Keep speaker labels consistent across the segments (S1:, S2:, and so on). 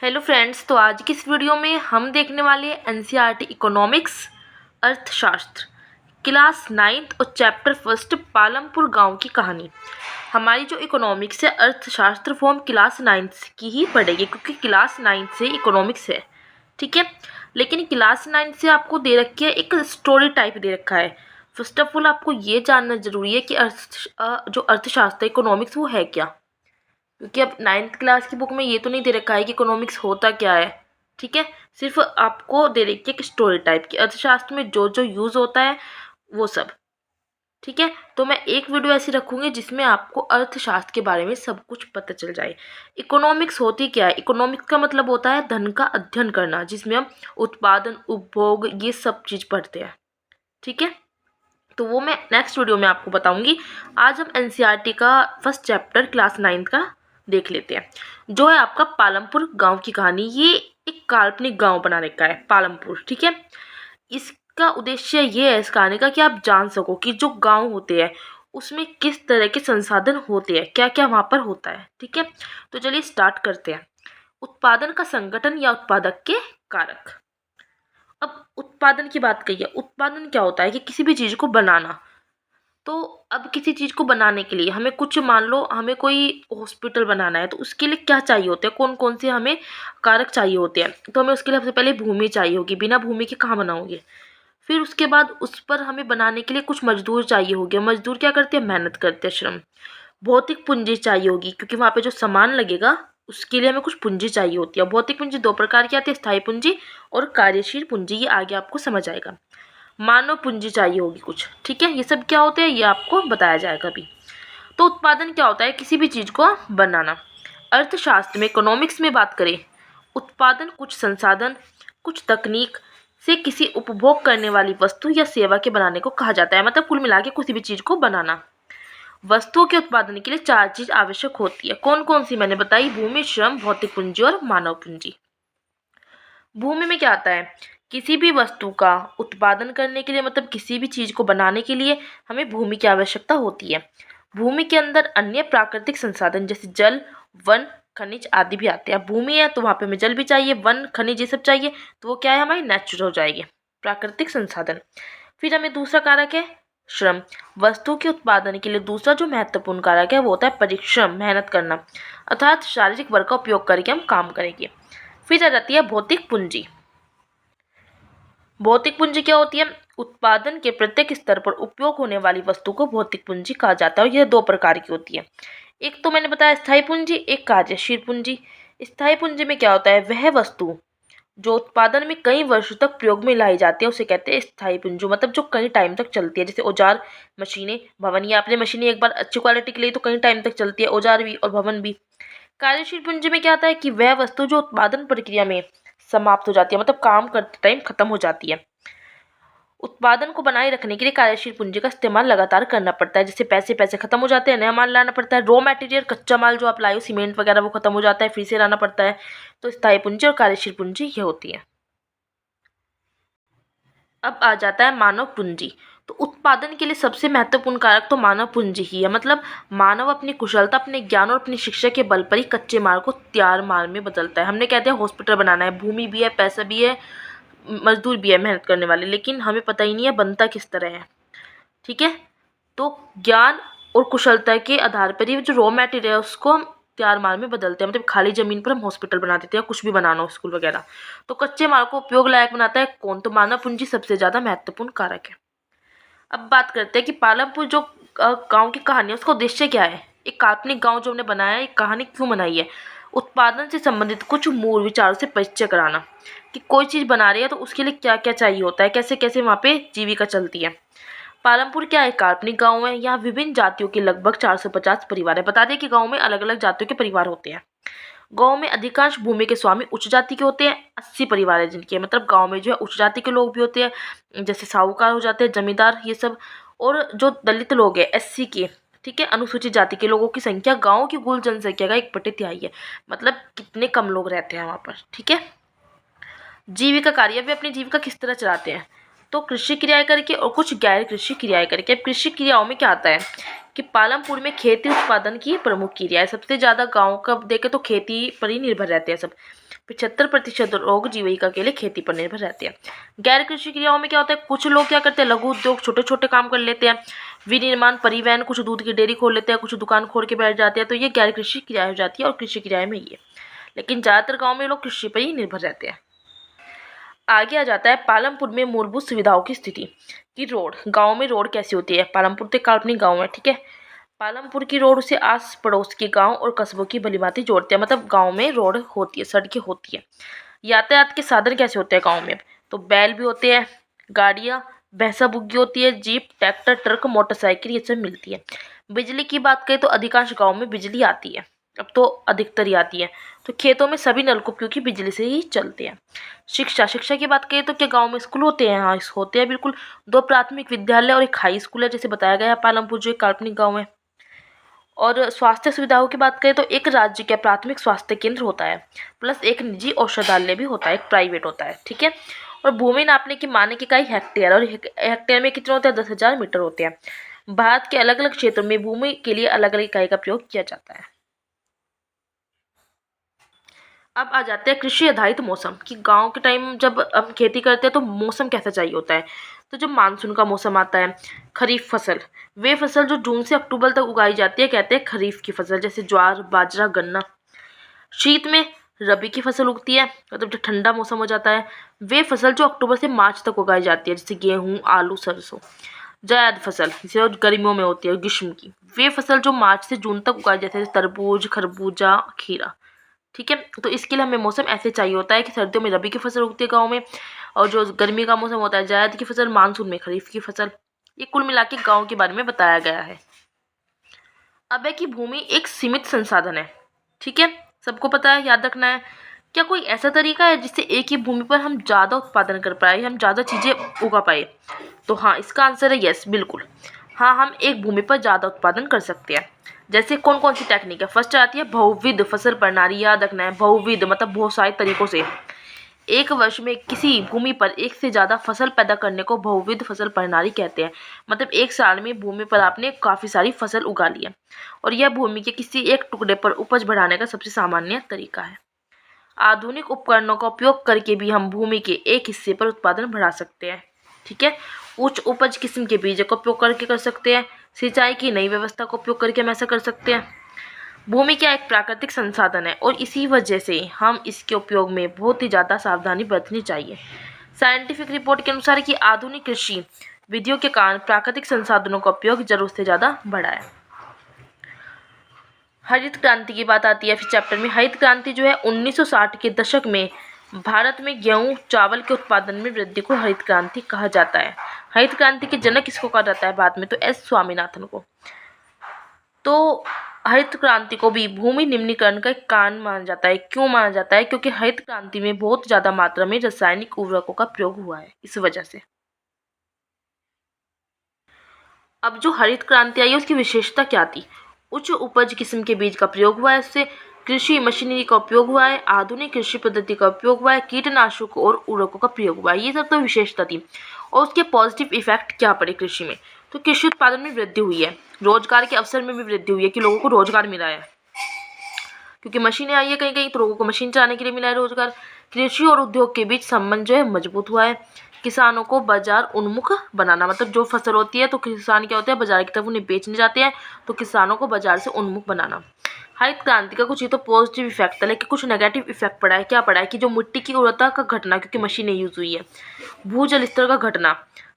S1: Hello friends, तो आज की इस वीडियो में हम देखने वाले हैं एनसीईआरटी इकोनॉमिक्स अर्थशास्त्र क्लास 9th और चैप्टर फर्स्ट पालमपुर गांव की कहानी। हमारी जो इकोनॉमिक्स है अर्थशास्त्र वो हम क्लास 9th की ही पढ़ेंगे क्योंकि क्लास 9th से इकोनॉमिक्स है। ठीक है, लेकिन क्लास 9th से आपको दे रखी है एक स्टोरी टाइप दे रखा है। फर्स्ट ऑफ ऑल आपको ये जानना जरूरी है कि जो अर्थशास्त्र इकोनॉमिक्स वो है क्या, क्योंकि अब 9th क्लास की बुक में ये तो नहीं दे रखा है कि इकोनॉमिक्स होता क्या है। ठीक है, सिर्फ आपको दे रखी है कि स्टोरी टाइप की अर्थशास्त्र में जो जो यूज़ होता है वो सब। ठीक है, तो मैं एक वीडियो ऐसी रखूँगी जिसमें आपको अर्थशास्त्र के बारे में सब कुछ पता चल जाए। इकोनॉमिक्स होती क्या है? इकोनॉमिक्स का मतलब होता है धन का अध्ययन करना, जिसमें हम उत्पादन, उपभोग, ये सब चीज़ पढ़ते हैं। ठीक है, तो वो मैं नेक्स्ट वीडियो में आपको बताऊंगी। आज हम एनसीईआरटी का फर्स्ट चैप्टर क्लास 9th का देख लेते हैं, जो है आपका पालमपुर गांव की कहानी। ये एक काल्पनिक गांव बना रखा है पालमपुर। ठीक है, इसका उद्देश्य ये है इस कहानी का कि आप जान सको कि जो गांव होते हैं उसमें किस तरह के संसाधन होते हैं, क्या क्या वहाँ पर होता है। ठीक है, तो चलिए स्टार्ट करते हैं। उत्पादन का संगठन या उत्पादक के कारक। अब उत्पादन की बात कही है। उत्पादन क्या होता है कि किसी भी चीज़ को बनाना। तो अब किसी चीज़ को बनाने के लिए हमें कुछ, मान लो हमें कोई हॉस्पिटल बनाना है, तो उसके लिए क्या चाहिए होते हैं, कौन कौन से हमें कारक चाहिए होते हैं। तो हमें उसके लिए सबसे पहले भूमि चाहिए होगी, बिना भूमि के कहाँ बनाओगे। फिर उसके बाद उस पर हमें बनाने के लिए कुछ मजदूर चाहिए होंगे। मजदूर क्या करते हैं? मेहनत करते हैं, श्रम। भौतिक पूंजी चाहिए होगी क्योंकि वहाँ पे जो सामान लगेगा उसके लिए हमें कुछ पूंजी चाहिए होती है। भौतिक पूंजी दो प्रकार की आती है, स्थायी पूंजी और कार्यशील पूंजी। ये आगे आपको समझ आएगा। मानव पूंजी चाहिए होगी कुछ। ठीक है, ये सब क्या होते हैं ये आपको बताया जाएगा अभी। तो उत्पादन क्या होता है? किसी भी चीज़ को बनाना। अर्थशास्त्र में, इकोनॉमिक्स में बात करें, उत्पादन कुछ संसाधन, कुछ तकनीक से किसी उपभोग करने वाली वस्तु या सेवा के बनाने को कहा जाता है। मतलब कुल मिला के किसी भी चीज़ को बनाना। वस्तुओं के उत्पादन के लिए 4 चीज़ आवश्यक होती है। कौन कौन सी मैंने बताई? भूमि, श्रम, भौतिक पूंजी और मानव पूंजी। भूमि में क्या आता है? किसी भी वस्तु का उत्पादन करने के लिए, मतलब किसी भी चीज़ को बनाने के लिए हमें भूमि की आवश्यकता होती है। भूमि के अंदर अन्य प्राकृतिक संसाधन जैसे जल, वन, खनिज आदि भी आते हैं। भूमि है तो वहाँ पे हमें जल भी चाहिए, वन, खनिज, ये सब चाहिए। तो वो क्या है? हमारी नेचुरल हो जाएगी, प्राकृतिक संसाधन। फिर हमें दूसरा कारक है श्रम। वस्तु के उत्पादन के लिए दूसरा जो महत्वपूर्ण कारक है वो होता है परिश्रम, मेहनत करना, अर्थात शारीरिक बल का उपयोग करके हम काम करेंगे। फिर आ जाती है भौतिक पूंजी। भौतिक पूंजी क्या होती है? उत्पादन के प्रत्येक स्तर पर उपयोग होने वाली वस्तु को भौतिक पूंजी कहा जाता है और यह दो प्रकार की होती है। एक तो मैंने बताया स्थायी पूंजी, एक कार्यशील पूंजी। स्थायी पूंजी में क्या होता है? वह वस्तु जो उत्पादन में कई वर्षों तक प्रयोग में लाई जाती है उसे कहते हैं स्थायी पूंजी। मतलब जो कई टाइम तक चलती है, जैसे औजार, मशीनें, भवन। ये आपने मशीनें एक बार अच्छी क्वालिटी की ली तो कई टाइम तक चलती है, औजार भी और भवन भी। कार्यशील पूंजी में क्या आता है कि वह वस्तु जो उत्पादन प्रक्रिया में समाप्त हो जाती है, मतलब काम करते टाइम खत्म हो जाती है। उत्पादन को बनाए रखने के लिए कार्यशील पूंजी का इस्तेमाल लगातार करना पड़ता है। जैसे पैसे पैसे खत्म हो जाते हैं, नया माल लाना पड़ता है। रॉ मटेरियल, कच्चा माल जो आप लाए हो, सीमेंट वगैरह, वो खत्म हो जाता है, फिर से लाना पड़ता है। तो स्थायी पूंजी और कार्यशील पूंजी ये होती है। अब आ जाता है मानव पूंजी। तो उत्पादन के लिए सबसे महत्वपूर्ण कारक तो मानव पूंजी ही है। मतलब मानव अपनी कुशलता, अपने ज्ञान और अपनी शिक्षा के बल पर ही कच्चे माल को तैयार माल में बदलता है। हमने कहते हैं हॉस्पिटल बनाना है, भूमि भी है, पैसा भी है, मजदूर भी है मेहनत करने वाले, लेकिन हमें पता ही नहीं है बनता किस तरह है। ठीक है, तो ज्ञान और कुशलता के आधार पर ही जो रॉ मटेरियल है उसको हम तैयार माल में बदलते हैं। मतलब खाली जमीन पर हम हॉस्पिटल बना देते हैं, कुछ भी बनाना हो, स्कूल वगैरह। तो कच्चे माल को उपयोग लायक बनाता है कौन? तो मानव पूंजी सबसे ज्यादा महत्वपूर्ण कारक है। अब बात करते हैं कि पालमपुर जो गांव की कहानी है उसका उद्देश्य क्या है। एक काल्पनिक गांव जो हमने बनाया है, एक कहानी क्यों बनाई है? उत्पादन से संबंधित कुछ मूल विचारों से परिचय कराना कि कोई चीज़ बना रही है तो उसके लिए क्या क्या चाहिए होता है, कैसे कैसे वहाँ पे जीविका चलती है। पालमपुर क्या एक काल्पनिक गांव है। यहाँ विभिन्न जातियों के लगभग 450 परिवार है। बता दें कि गांव में अलग अलग जातियों के परिवार होते हैं। गांव में अधिकांश भूमि के स्वामी उच्च जाति के होते हैं। 80 परिवार है जिनके, मतलब गांव में जो है उच्च जाति के लोग भी होते हैं, जैसे साहूकार हो जाते हैं, जमींदार, ये सब। और जो दलित लोग हैं, एससी के, ठीक है, अनुसूचित जाति के लोगों की संख्या गांव की कुल जनसंख्या का 1/3 है। मतलब कितने कम लोग रहते हैं वहाँ पर। ठीक है, जीविका कार्य, वे अपनी जीविका किस तरह चलाते हैं? तो कृषि क्रियाएं करके और कुछ गैर कृषि क्रियाएं करके। अब कृषि क्रियाओं में क्या आता है कि पालमपुर में खेती उत्पादन की प्रमुख क्रिया है। सबसे ज़्यादा गाँव का देखें तो खेती पर ही निर्भर रहते हैं सब। 75% लोग जीविका के लिए खेती पर निर्भर रहते हैं। गैर कृषि क्रियाओं में क्या होता है, कुछ लोग क्या करते हैं, लघु उद्योग छोटे छोटे काम कर लेते हैं, विनिर्माण परिवहन, कुछ दूध की डेयरी खोल लेते हैं, कुछ दुकान खोल के बैठ जाते हैं। तो ये गैर कृषि क्रिया हो जाती है और कृषि क्रियाएं में ये, लेकिन ज़्यादातर गाँव में लोग कृषि पर ही निर्भर रहते हैं। आगे आ जाता है पालमपुर में मूलभूत सुविधाओं की स्थिति कि रोड, गांव में रोड कैसी होती है। पालमपुर तो एक काल्पनिक गांव है, ठीक है। पालमपुर की रोड उसे आस पड़ोस के गांव और कस्बों की भलीभांति जोड़ते हैं, मतलब गांव में रोड होती है, सड़कें होती है। यातायात के साधन कैसे होते हैं गांव में, तो बैल भी होते हैं, गाड़ियाँ, भैंसा बुग्गी होती है, जीप, ट्रैक्टर, ट्रक, मोटरसाइकिल, ये सब मिलती है। बिजली की बात करें तो अधिकांश गाँव में बिजली आती है, अब तो अधिकतर ही आती है। तो खेतों में सभी नलकूप क्योंकि बिजली से ही चलते हैं। शिक्षा की बात करें तो क्या गांव में स्कूल होते हैं, हाँ होते हैं बिल्कुल। 2 प्राथमिक विद्यालय और एक हाई स्कूल है, जैसे बताया गया है पालमपुर जो एक काल्पनिक गाँव है। और स्वास्थ्य सुविधाओं की बात करें तो एक राज्य का प्राथमिक स्वास्थ्य केंद्र होता है, प्लस एक निजी औषधालय भी होता है, एक प्राइवेट होता है, ठीक है। और भूमि नापने की मानक इकाई हेक्टेयर, और हेक्टेयर में कितने होते हैं, 10,000 मीटर होते हैं। भारत के अलग अलग क्षेत्रों में भूमि के लिए अलग अलग इकाई का प्रयोग किया जाता है। अब आ जाते हैं कृषि आधारित मौसम कि गांव के टाइम जब हम खेती करते हैं तो मौसम कैसा चाहिए होता है। तो जब मानसून का मौसम आता है, खरीफ फसल, वे फसल जो जून से अक्टूबर तक उगाई जाती है कहते हैं खरीफ की फसल, जैसे ज्वार, बाजरा, गन्ना। शीत में रबी की फसल उगती है, मतलब जब ठंडा मौसम हो जाता है। वे फसल जो अक्टूबर से मार्च तक उगाई जाती है, जैसे गेहूँ, आलू, सरसों। जायद फसल जिसे गर्मियों में होती है, ग्रीष्म की। वे फसल जो मार्च से जून तक उगाई जाती है, जैसे तरबूज, खरबूजा, खीरा, ठीक है। तो इसके लिए हमें मौसम ऐसे चाहिए होता है कि सर्दियों में रबी की फसल उगती है गाँव में, और जो गर्मी का मौसम होता है जायद की फसल, मानसून में खरीफ की फसल। ये कुल मिला के गाँव के बारे में बताया गया है। अब है कि भूमि एक सीमित संसाधन है, ठीक है, सबको पता है, याद रखना है। क्या कोई ऐसा तरीका है जिससे एक ही भूमि पर हम ज़्यादा उत्पादन कर पाए, हम ज़्यादा चीज़ें उगा पाए? तो हाँ, इसका आंसर है यस, बिल्कुल। हाँ, हम एक भूमि पर ज़्यादा उत्पादन कर सकते हैं। जैसे कौन कौन सी टेक्निक है, फर्स्ट आती है बहुविध फसल प्रणाली। याद रखना है, बहुविध मतलब बहुत सारे तरीकों से एक वर्ष में किसी भूमि पर एक से ज़्यादा फसल पैदा करने को बहुविध फसल प्रणाली कहते हैं। मतलब एक साल में भूमि पर आपने काफ़ी सारी फसल उगा ली है, और यह भूमि के किसी एक टुकड़े पर उपज बढ़ाने का सबसे सामान्य तरीका है। आधुनिक उपकरणों का उपयोग करके भी हम भूमि के एक हिस्से पर उत्पादन बढ़ा सकते हैं, ठीक है। उच्च उपज किस्म के बीज का उपयोग करके कर सकते हैं। सिंचाई की नई व्यवस्था का उपयोग करके हम ऐसा कर सकते हैं। भूमि क्या एक प्राकृतिक संसाधन है, और इसी वजह से हम इसके उपयोग में बहुत ही ज़्यादा सावधानी बरतनी चाहिए। साइंटिफिक रिपोर्ट के अनुसार कि आधुनिक कृषि विधियों के कारण प्राकृतिक संसाधनों का उपयोग जरूरत से ज़्यादा बढ़ा है। हरित क्रांति की बात आती है फिर चैप्टर में। हरित क्रांति जो है 1960 के दशक में भारत में गेहूं, चावल के उत्पादन में वृद्धि को हरित क्रांति कहा जाता है। हरित क्रांति के जनक किसको कहा जाता है बाद में, तो एस स्वामीनाथन को। तो हरित क्रांति को भी भूमि निम्नीकरण का एक कारण माना जाता है। क्यों माना जाता है, क्योंकि हरित क्रांति में बहुत ज़्यादा मात्रा में रासायनिक उर्वरकों का प्रयोग हुआ है, इस वजह से। अब जो हरित क्रांति आई है उसकी विशेषता क्या थी? उच्च उपज किस्म के बीज का प्रयोग हुआ है, इससे कृषि मशीनरी का उपयोग हुआ है, आधुनिक कृषि पद्धति का उपयोग हुआ है, कीटनाशकों और उर्वरकों का प्रयोग हुआ है। ये सब तो विशेषता थी। और उसके पॉजिटिव इफेक्ट क्या पड़े कृषि में, तो कृषि उत्पादन में वृद्धि हुई है, रोजगार के अवसर में भी वृद्धि हुई है कि लोगों को रोजगार मिला है, क्योंकि मशीनें आई है कहीं कहीं, तो लोगों को मशीन चलाने के लिए मिला है रोजगार। कृषि और उद्योग के बीच संबंध जो है मजबूत हुआ है। किसानों को बाजार उन्मुख बनाना, मतलब जो फसल होती है तो किसान क्या होते हैं, बाजार की तरफ उन्हें बेचने जाते हैं, तो किसानों को बाजार से उन्मुख बनाना। हरित क्रांति का कुछ ये तो पॉजिटिव इफेक्ट है, लेकिन कुछ नेगेटिव इफेक्ट पड़ा है। क्या पड़ा है कि जो मिट्टी की उर्वरता का घटना, क्योंकि मशीनें यूज हुई है, भूजल स्तर का घटना,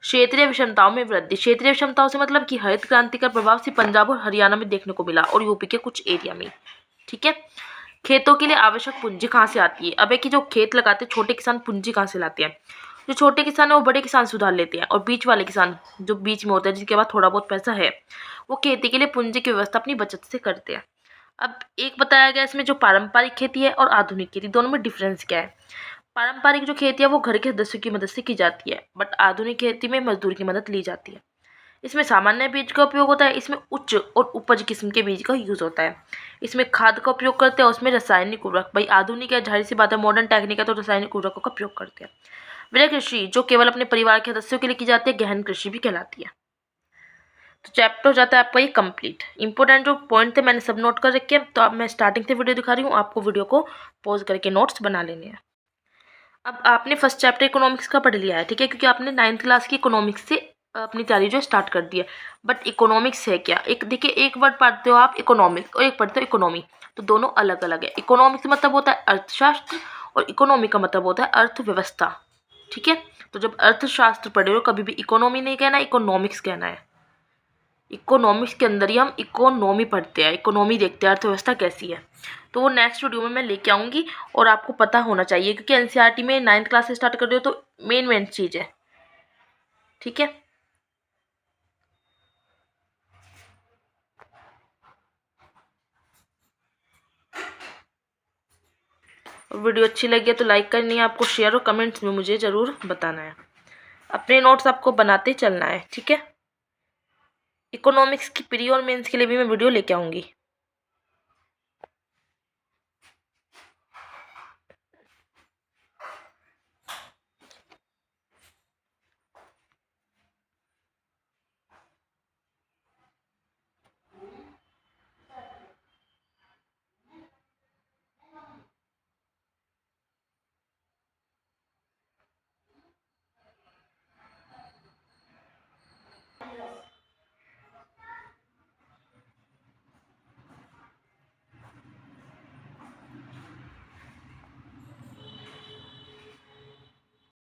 S1: क्षेत्रीय विषमताओं में वृद्धि। क्षेत्रीय विषमताओं से मतलब कि हरित क्रांति का प्रभाव सिर्फ पंजाब और हरियाणा में देखने को मिला और यूपी के कुछ एरिया में, ठीक है। खेतों के लिए आवश्यक पूंजी कहाँ से आती है? अब है कि जो खेत लगाते हैं छोटे किसान पूंजी कहाँ से लाते हैं? जो छोटे किसान है वो बड़े किसान से उधार लेते हैं, और बीच वाले किसान जो बीच में होते हैं जिनके पास थोड़ा बहुत पैसा है, वो खेती के लिए पूंजी की व्यवस्था अपनी बचत से करते हैं। अब एक बताया गया इसमें जो पारंपरिक खेती है और आधुनिक खेती, दोनों में डिफरेंस क्या है। पारंपरिक जो खेती है वो घर के सदस्यों की मदद से की जाती है, बट आधुनिक खेती में मजदूर की मदद ली जाती है। इसमें सामान्य बीज का उपयोग होता है, इसमें उच्च और उपज किस्म के बीज का यूज होता है। इसमें खाद का उपयोग करते हैं, उसमें रासायनिक उर्वरक, भाई आधुनिक है, जाहिर सी बात है, मॉडर्न टेक्निक है, तो रासायनिक उर्वरकों का प्रयोग करते हैं। विरह कृषि जो केवल अपने परिवार के सदस्यों के लिए की जाती है गहन कृषि भी कहलाती है। तो चैप्टर हो जाता है आपका ये कंप्लीट। इंपॉर्टेंट जो पॉइंट थे मैंने सब नोट कर रखे हैं, तो अब मैं स्टार्टिंग से वीडियो दिखा रही हूँ, आपको वीडियो को पॉज करके नोट्स बना लेने हैं। अब आपने फर्स्ट चैप्टर इकोनॉमिक्स का पढ़ लिया है, ठीक है, क्योंकि आपने 9th क्लास की इकोनॉमिक्स से अपनी तैयारी जो स्टार्ट कर दी है। बट इकोनॉमिक्स है क्या? एक देखिए, एक वर्ड पढ़ते हो आप इकोनॉमिक्स और एक पढ़ते हो इकोनॉमी, तो दोनों अलग अलग है। इकोनॉमिक्स का मतलब होता है अर्थशास्त्र और इकोनॉमी का मतलब होता है अर्थव्यवस्था, ठीक है। तो जब अर्थशास्त्र पढ़े हो कभी भी इकोनॉमी नहीं कहना, इकोनॉमिक्स कहना है। इकोनॉमिक्स के अंदर ही हम इकोनॉमी पढ़ते हैं, इकोनॉमी देखते हैं अर्थव्यवस्था कैसी है। तो वो नेक्स्ट वीडियो में मैं लेके आऊँगी और आपको पता होना चाहिए, क्योंकि एनसीईआरटी में 9th क्लास से स्टार्ट कर रहे हो तो मेन चीज़ है, ठीक है। और वीडियो अच्छी लगी है तो लाइक करनी है आपको, शेयर और कमेंट्स में मुझे ज़रूर बताना है। अपने नोट्स आपको बनाते चलना है, ठीक है। इकोनॉमिक्स की प्री और मेंस के लिए भी मैं वीडियो लेके आऊँगी।